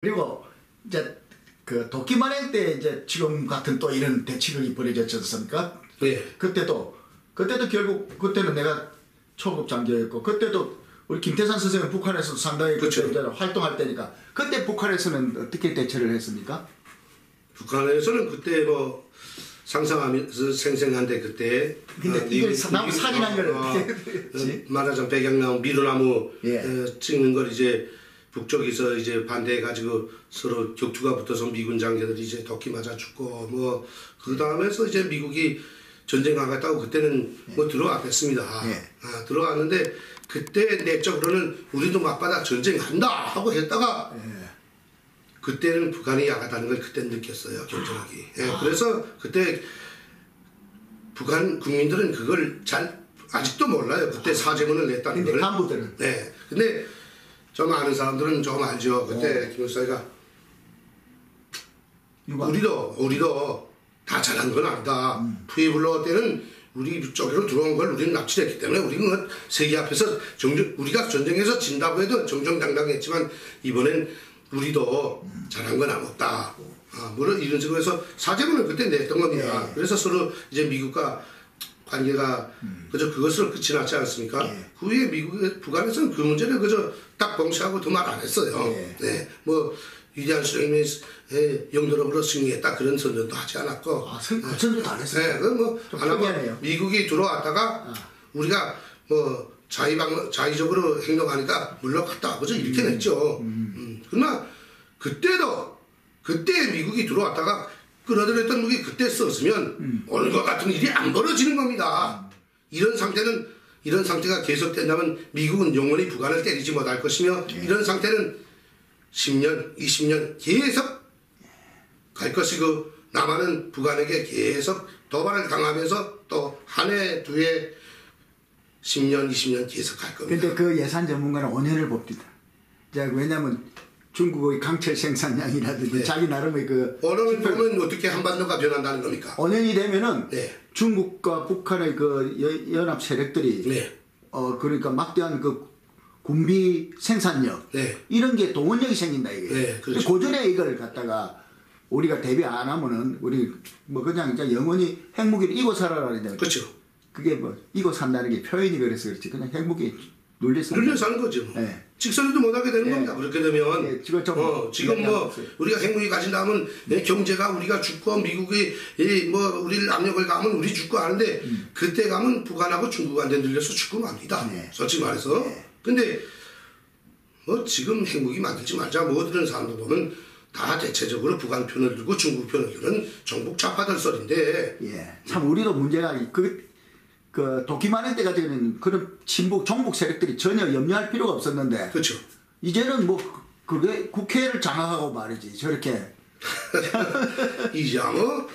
그리고 이제 그 도끼만행 때 이제 지금 같은 또 이런 대치극이 벌어졌지 않습니까? 네. 그때도 결국 그때는 내가 초급 장교였고 그때도 우리 김태산 선생은 북한에서 상당히 그렇죠. 그때 활동할 때니까 그때 북한에서는 어떻게 대처를 했습니까? 북한에서는 그때 뭐 상상하면서 생생한데 그때 근데 이걸 나무 살인한 걸 어떻게 말하자면 백양나무 미루나무 예. 찍는 걸 이제 북쪽에서 이제 반대해 가지고 서로 격투가 붙어서 미군 장교들이 이제 덕기 맞아 죽고 뭐 그 다음에서 이제 미국이 전쟁하겠다고 그때는 뭐 들어왔겠습니다. 예. 들어왔는데 그때 내적으로는 우리도 맞받아 전쟁한다 하고 했다가 그때는 북한이 약하다는 걸 그때 느꼈어요. 경찰하기. 그래서 그때 북한 국민들은 그걸 잘 아직도 몰라요. 그때 사죄문을 냈다는 걸. 근데 간부들은. 네. 근데 좀 아는 사람들은 좀 알죠. 그때 김일성이가 우리도 다 잘한 건 아니다. 푸에블로 때는 우리 쪽으로 들어온 걸 우리는 납치했기 때문에 우리는 세계 앞에서 우리가 전쟁에서 진다고 해도 정정당당했지만 이번엔 우리도 잘한 건 아무것다. 물론 이런 식으로 해서 사죄문을 그때 냈던 겁니다. 예. 그래서 서로 이제 미국과 관계가 그저 그것으로 끝이 났지 않습니까? 예. 그 후에 북한에서는 그 문제를 그저 딱 봉쇄하고 더 말 안 했어요. 예. 네. 뭐 위대한 수령님의 영도력으로 승리했다 그런 선전도 하지 않았고. 그 선전도 안 했어요. 네. 뭐 특이하네요. 미국이 들어왔다가 우리가 뭐 자의적으로 행동하니까 물러갔다. 그저 이렇게 냈죠. 그러나 그때 미국이 들어왔다가 끌어들였던 무기 그때 썼으면 오늘과 같은 일이 안 벌어지는 겁니다. 이런 상태가 계속된다면 미국은 영원히 북한을 때리지 못할 것이며 이런 상태는 10년, 20년 계속 갈 것이고 남한은 북한에게 계속 도발을 당하면서 또 한 해, 두 해, 10년, 20년 계속 갈 겁니다. 근데 그 예산 전문가는 5년을 봅니다. 왜냐하면 중국의 강철 생산량이라든지 네. 자기 나름의 그 5년을 보면 어떻게 한반도가 변한다는 겁니까? 5년이 되면은 네. 중국과 북한의 그 연합 세력들이 네. 그러니까 막대한 그 군비 생산력 네. 이런 게 동원력이 생긴다 이게. 네, 그렇죠. 고전에 이걸 갖다가 우리가 대비 안 하면은 우리 뭐 그냥 영원히 핵무기를 이고 살아라 그러잖아요. 그렇죠. 그게 뭐 이고 산다는 게 표현이 그래서 그렇지 그냥 핵무기 눌려서 사는 거죠. 네. 직선에도 못하게 되는 겁니다. 그렇게 되면 네, 지금 뭐 우리가 핵무기 가진다면 경제가 우리가 죽고 미국이 뭐 우리를 압력을 가면 우리 죽고 하는데 그때 가면 북한하고 중국한테 늘려서 죽고 맙니다. 네. 솔직히 말해서. 네. 근데 뭐 지금 핵무기 만들지 말자 뭐 그런 사람들 보면 다 대체적으로 북한 편을 들고 중국 편을 드는 정복 좌파들 소리인데. 예. 참 우리도 문제가 그 도끼만행 때 가지고는 그런 정복 세력들이 전혀 염려할 필요가 없었는데. 그렇죠. 이제는 뭐 그게 국회를 장악하고 말이지 저렇게. 이제 뭐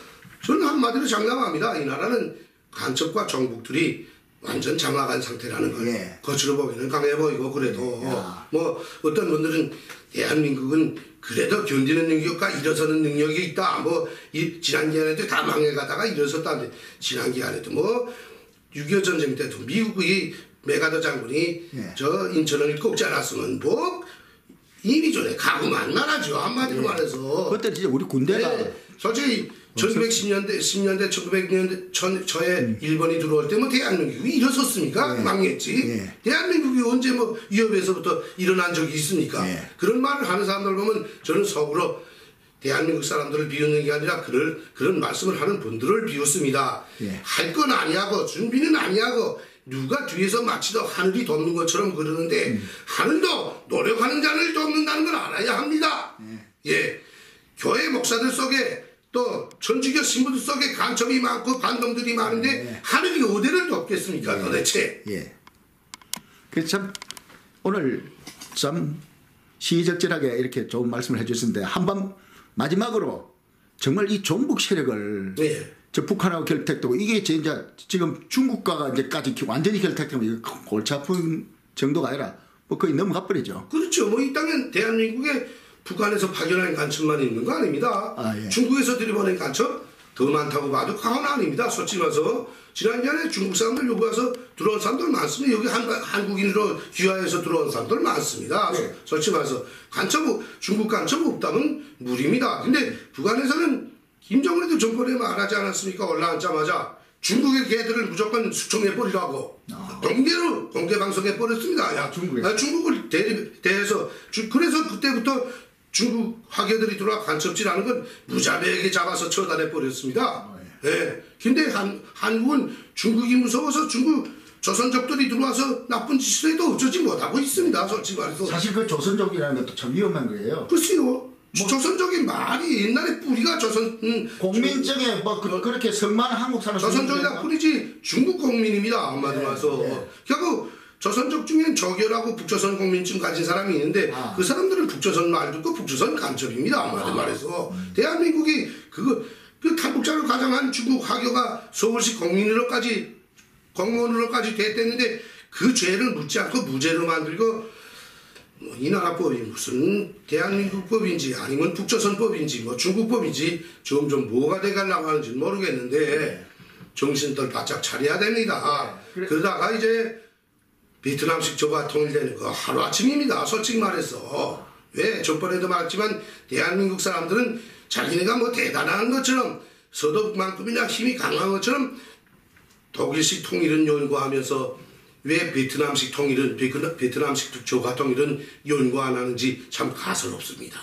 저는 한마디로 장담합니다. 이 나라는 간첩과 정복들이 완전 장악한 상태라는 걸 예. 거칠어 보기는 강해 보이고 그래도 뭐 어떤 분들은 대한민국은 그래도 견디는 능력과 일어서는 능력이 있다. 뭐 지난 기간에도 다 망해가다가 일어섰다는데 지난 기간에도 뭐 6.25 전쟁 때도 미국의 메가더 장군이 저 인천을 꼽지 않았으면 뭐 이미 전에 가고만 나라죠. 한마디로 말해서. 그때 진짜 우리 군대가 솔직히 1910년대, 10년대, 1900년대 초에 일본이 들어올 때 뭐 대한민국이 일어섰습니까? 망했지. 대한민국이 언제 뭐 위협에서부터 일어난 적이 있습니까? 그런 말을 하는 사람들 보면 저는 속으로 대한민국 사람들을 비웃는 게 아니라 그런 말씀을 하는 분들을 비웃습니다. 할 건 아니하고 준비는 아니하고 누가 뒤에서 마치도 하늘이 돕는 것처럼 그러는데 하늘도 노력하는 자를 돕는다는 걸 알아야 합니다. 예, 교회 목사들 속에 또 천주교 신부들 속에 간첩이 많고 반동들이 많은데 하늘이 어디를 돕겠습니까 도대체. 예. 그래서 참 오늘 참 시의적절하게 이렇게 좋은 말씀을 해주셨는데 한번 마지막으로 정말 이 종북 세력을 저 북한하고 결탁되고 이게 진짜 지금 중국과가 이제까지 완전히 결탁되면 골치 아픈 정도가 아니라 뭐 거의 넘어가 버리죠. 그렇죠. 뭐 이 땅엔 대한민국에 북한에서 파견한 간첩만 있는 거 아닙니다. 중국에서 들이보낸 간첩 더 많다고 봐도 과언 아닙니다. 솔직히 말해서 지난번에 중국 사람들 여기 와서 들어온 사람들 많습니다. 여기 한국인으로 귀화해서 들어온 사람들 많습니다. 네. 솔직히 말해서 중국 간첩 없다면 무리입니다. 근데 북한에서는 김정은이도 전번에 말하지 않았습니까? 올라앉자마자 중국의 개들을 무조건 수청해버리라고 공개로 공개 방송해버렸습니다. 야, 중국을 대해서 그래서 그때부터 중국 화교들이 들어와 간첩질하는 건 무자비하게 잡아서 처단해버렸습니다. 예. 근데 한국은 중국이 무서워서 중국 조선족들이 들어와서 나쁜 짓을 해도 어쩌지 못하고 있습니다. 솔직히 말해서. 사실 그 조선족이라는 것도 참 위험한 거예요. 글쎄요. 조선족인 말이 옛날에 뿌리가 공민증에 뭐 그렇게 성만한 한국 사람 조선족이다 뿌리지 중국 국민입니다. 한마디로 말해서. 결국 조선족 중엔 조결하고 북조선 국민증 가진 사람이 있는데 그 사람들은 북조선 말 듣고 북조선 간첩입니다. 한마디로 말해서. 대한민국이 그 탈북자를 가장한 중국 화교가 서울시 공무원으로까지 됐댔는데 그 죄를 묻지 않고 무죄로 만들고 이 나라법이 무슨 대한민국법인지 아니면 북조선법인지 뭐 중국법인지 점점 뭐가 돼가려고 하는지 모르겠는데 정신들 바짝 차려야 됩니다. 그러다가 이제 베트남식 조가 통일되는 거 하루아침입니다. 솔직히 말해서. 왜? 저번에도 말했지만 대한민국 사람들은 자기네가 뭐 대단한 것처럼 서독만큼이나 힘이 강한 것처럼 독일식 통일은 연구하면서 왜 베트남식 통일은 베트남식 조가 통일은 연구 안 하는지 참 가설없습니다.